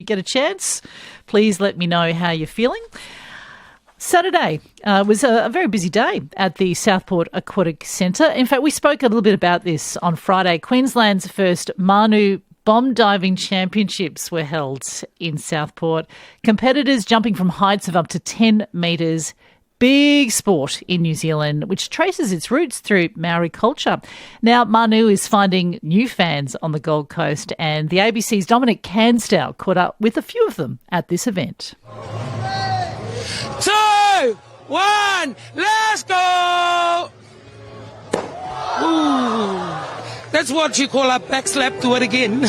you get a chance, please let me know how you're feeling. Saturday was a very busy day at the Southport Aquatic Centre. In fact, we spoke a little bit about this on Friday. Queensland's first Manu Bomb Diving Championships were held in Southport. Competitors jumping from heights of up to 10 metres. Big sport in New Zealand, which traces its roots through Maori culture. Now, Manu is finding new fans on the Gold Coast, and the ABC's Dominic Cansdale caught up with a few of them at this event. 2, 1, let's go! Ooh, that's what you call a backslap. Do it again.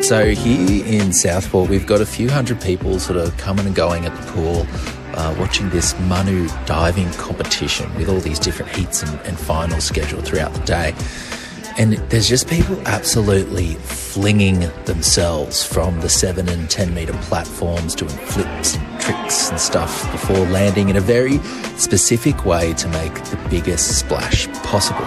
So here in Southport, we've got a few hundred people sort of coming and going at the pool, watching this Manu diving competition with all these different heats and finals scheduled throughout the day. And there's just people absolutely flinging themselves from the 7 and 10 metre platforms, doing flips and tricks and stuff before landing in a very specific way to make the biggest splash possible.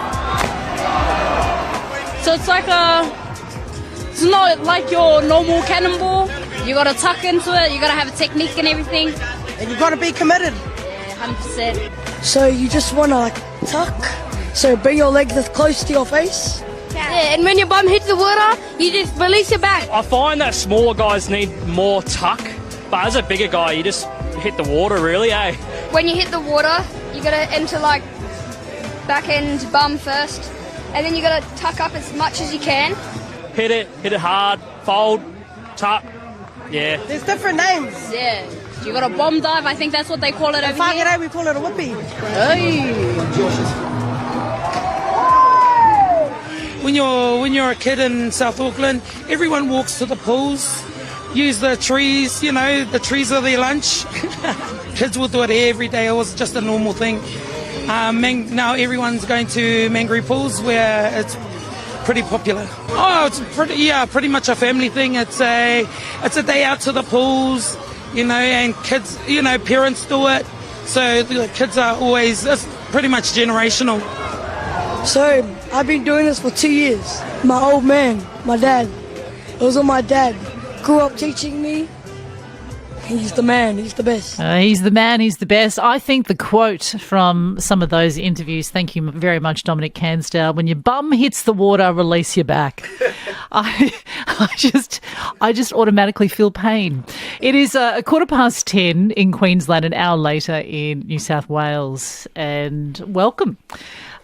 So it's not like your normal cannonball. You got to tuck into it, you got to have a technique and everything. And you got to be committed. Yeah, 100%. So you just want to tuck. So bring your legs as close to your face. Yeah, and when your bum hits the water, you just release your back. I find that smaller guys need more tuck, but as a bigger guy, you just hit the water really, eh? When you hit the water, you got to enter like back end bum first, and then you got to tuck up as much as you can. Hit it hard, fold, tuck, yeah. There's different names. Yeah. You got a bomb dive, I think that's what they call it over here. Whakare, we call it a whoopee. When you're a kid in South Auckland, everyone walks to the pools, use the trees, the trees are their lunch. Kids will do it every day. It was just a normal thing. Now everyone's going to Mangere pools where it's pretty popular. Oh, it's pretty much a family thing. It's a day out to the pools, and kids, parents do it. So the kids are always, it's pretty much generational. So I've been doing this for 2 years. My old man, my dad, it was all my dad. Grew up teaching me. He's the man, he's the best. He's the man, he's the best. I think the quote from some of those interviews, thank you very much, Dominic Cansdale, when your bum hits the water, release your back. I just automatically feel pain. It is 10:15 in Queensland, an hour later in New South Wales, and welcome.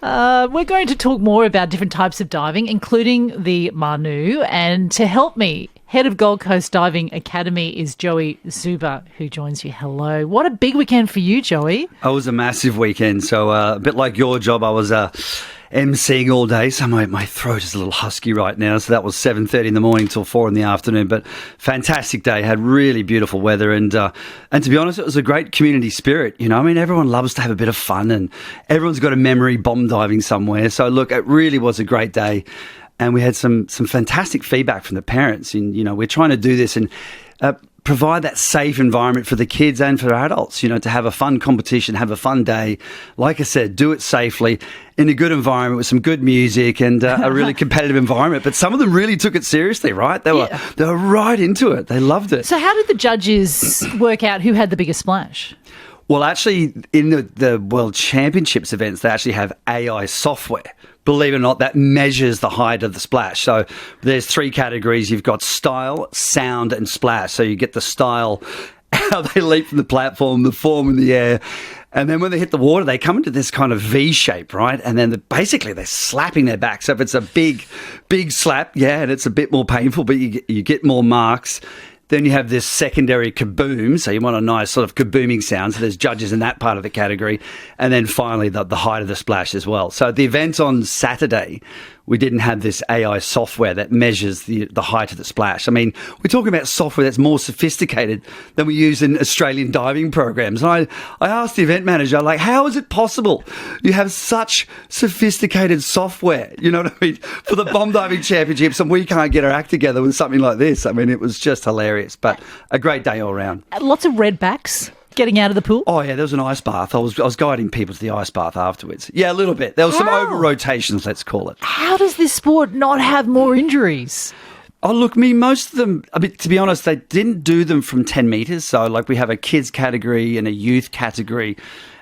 We're going to talk more about different types of diving, including the Manu, and to help me, Head of Gold Coast Diving Academy is Joey Zuber, who joins you. Hello. What a big weekend for you, Joey. It was a massive weekend. So a bit like your job, I was emceeing all day. So my throat is a little husky right now. So that was 7:30 in the morning till 4 in the afternoon. But fantastic day. Had really beautiful weather. And to be honest, it was a great community spirit. Everyone loves to have a bit of fun and everyone's got a memory bomb diving somewhere. So look, it really was a great day. And we had some fantastic feedback from the parents. And, we're trying to do this and provide that safe environment for the kids and for adults, to have a fun competition, have a fun day. Like I said, do it safely in a good environment with some good music and a really competitive environment. But some of them really took it seriously, right? They were right into it. They loved it. So how did the judges work out who had the biggest splash? Well, actually, in the World Championships events, they actually have AI software, believe it or not, that measures the height of the splash. So there's 3 categories. You've got style, sound, and splash. So you get the style, how they leap from the platform, the form in the air. And then when they hit the water, they come into this kind of V shape, right? And then basically they're slapping their back. So if it's a big slap, and it's a bit more painful, but you get more marks. Then you have this secondary kaboom, so you want a nice sort of kabooming sound, so there's judges in that part of the category. And then finally, the height of the splash as well. So at the event on Saturday, we didn't have this AI software that measures the height of the splash. I mean, we're talking about software that's more sophisticated than we use in Australian diving programs. And I asked the event manager, how is it possible you have such sophisticated software, you know what I mean, for the bomb diving championships, and we can't get our act together with something like this? I mean, it was just hilarious, but a great day all around. Lots of red backs getting out of the pool? Oh, yeah, there was an ice bath. I was guiding people to the ice bath afterwards. Yeah, a little bit. There was some over-rotations, let's call it. How does this sport not have more injuries? Oh, look, most of them, to be honest, they didn't do them from 10 metres. So, like, we have a kids category and a youth category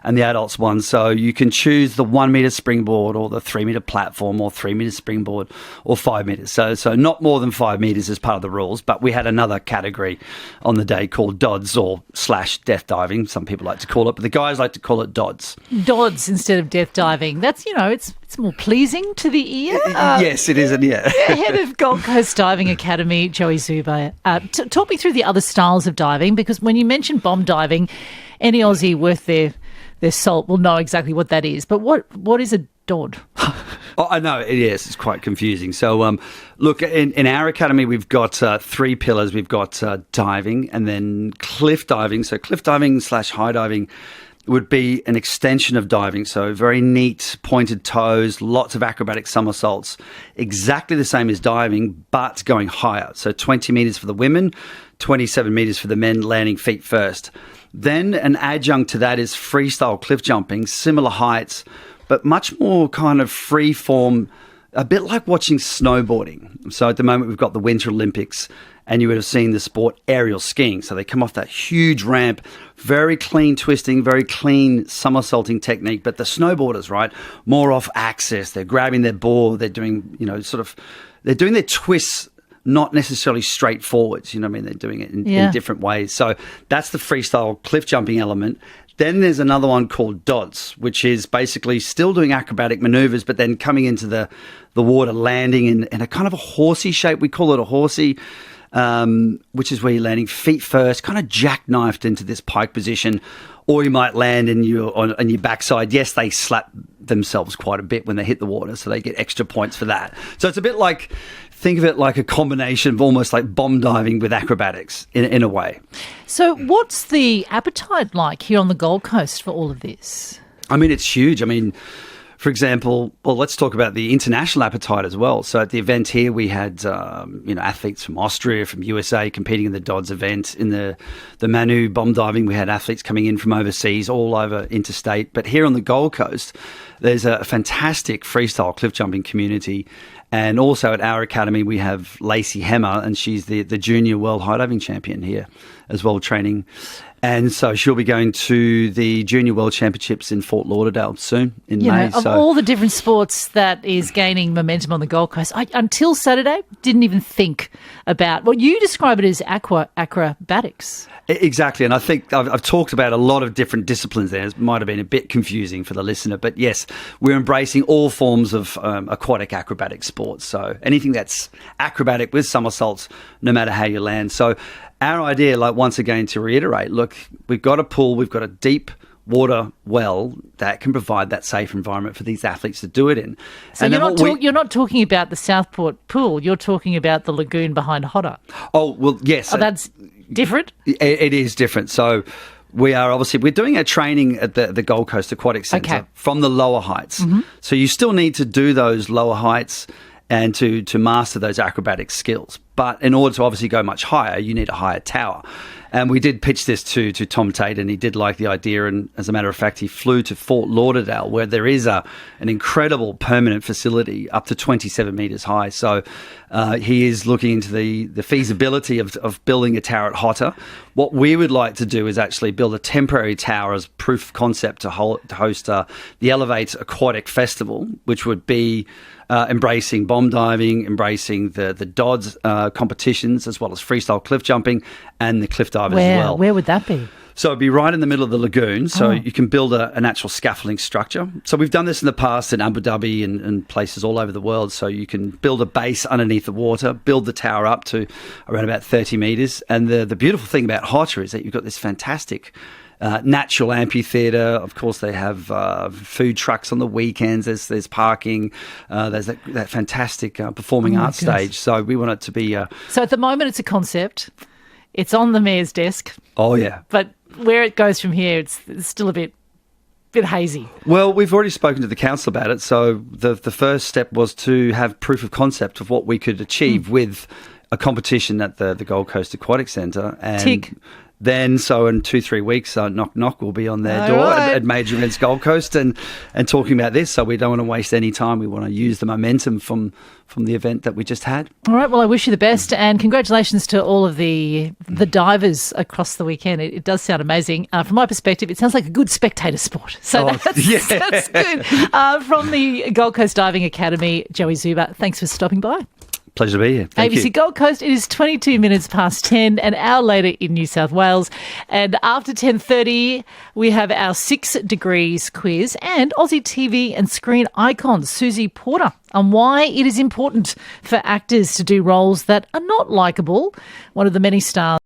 and the adults one. So you can choose the 1 metre springboard or the 3 metre platform or 3 metre springboard or 5 metres. So not more than 5 metres is part of the rules. But we had another category on the day called DODS or / death diving. Some people like to call it, but the guys like to call it DODS. DODS instead of death diving. That's, it's more pleasing to the ear. Yes, it is, yeah. Head of Gold Coast Diving Academy, Joey Zuber. Talk me through the other styles of diving, because when you mention bomb diving, any Aussie worth their salt will know exactly what that is. But what is a DOD? Oh, I know, it is. It's quite confusing. So, look, in our academy, we've got 3 pillars. We've got diving and then cliff diving. So cliff diving / high diving would be an extension of diving. So very neat pointed toes, lots of acrobatic somersaults, exactly the same as diving, but going higher. So 20 metres for the women, 27 metres for the men, landing feet first. Then an adjunct to that is freestyle cliff jumping, similar heights, but much more kind of free form, a bit like watching snowboarding. So at the moment we've got the Winter Olympics, and you would have seen the sport aerial skiing. So they come off that huge ramp, very clean twisting, very clean somersaulting technique. But the snowboarders, right, more off axis. They're grabbing their board. They're doing, they're doing their twists, not necessarily straight forwards. You know what I mean? They're doing it in different ways. So that's the freestyle cliff jumping element. Then there's another one called DODS, which is basically still doing acrobatic maneuvers, but then coming into the water, landing in a kind of a horsey shape. We call it a horsey, which is where you're landing feet first, kind of jackknifed into this pike position, or you might land on your backside. Yes, they slap themselves quite a bit when they hit the water, so they get extra points for that. So it's a bit like, think of it like a combination of almost like bomb diving with acrobatics in a way. So what's the appetite like here on the Gold Coast for all of this? I mean, it's huge. I mean, for example, well, let's talk about the international appetite as well. So at the event here, we had athletes from Austria, from USA competing in the DODS event. In the Manu bomb diving, we had athletes coming in from overseas, all over interstate. But here on the Gold Coast, there's a fantastic freestyle cliff jumping community. And also at our academy, we have Lacey Hemmer, and she's the junior world high diving champion here as well, training. And so she'll be going to the Junior World Championships in Fort Lauderdale soon in May. Of all the different sports that is gaining momentum on the Gold Coast, I, until Saturday, didn't even think about, well, you describe it as acrobatics. Exactly, and I think I've talked about a lot of different disciplines there. It might have been a bit confusing for the listener, but yes, we're embracing all forms of aquatic acrobatic sports. So anything that's acrobatic with somersaults, no matter how you land. So our idea, like once again to reiterate, look, we've got a pool, we've got a deep water well that can provide that safe environment for these athletes to do it in. So you're not talking about the Southport pool, you're talking about the lagoon behind Hodder. Oh, well, yes. Oh, that's different? It is different. So we're doing a training at the Gold Coast Aquatic Centre from the lower heights. Mm-hmm. So you still need to do those lower heights and to master those acrobatic skills. But in order to obviously go much higher, you need a higher tower. And we did pitch this to Tom Tate, and he did like the idea. And as a matter of fact, he flew to Fort Lauderdale, where there is an incredible permanent facility up to 27 metres high. So he is looking into the feasibility of building a tower at Hodder. What we would like to do is actually build a temporary tower as proof of concept to host the Elevate Aquatic Festival, which would be embracing bomb diving, embracing the DODS competitions, as well as freestyle cliff jumping and the cliff divers as well. Where would that be? So it'd be right in the middle of the lagoon, so you can build an actual scaffolding structure. So we've done this in the past in Abu Dhabi and places all over the world. So you can build a base underneath the water, build the tower up to around about 30 metres. And the beautiful thing about Hodder is that you've got this fantastic natural amphitheatre. Of course, they have food trucks on the weekends. There's parking. There's that fantastic performing arts stage. So we want it to be... So at the moment, it's a concept. It's on the mayor's desk. Oh, yeah. But where it goes from here, it's still a bit hazy. Well, we've already spoken to the council about it. So the first step was to have proof of concept of what we could achieve with a competition at the Gold Coast Aquatic Centre. And Tick. then. So in 2-3 weeks, Knock Knock will be on their All door right. at Major Events Gold Coast and talking about this. So we don't want to waste any time. We want to use the momentum from the event that we just had. All right, well, I wish you the best and congratulations to all of the divers across the weekend. It does sound amazing. From my perspective, it sounds like a good spectator sport. So that's good. From the Gold Coast Diving Academy, Joey Zuber, thanks for stopping by. Pleasure to be here. Thank ABC you. Gold Coast, it is 22 minutes past 10, an hour later in New South Wales. And after 10:30, we have our 6 degrees quiz and Aussie TV and screen icon Susie Porter on why it is important for actors to do roles that are not likeable. One of the many stars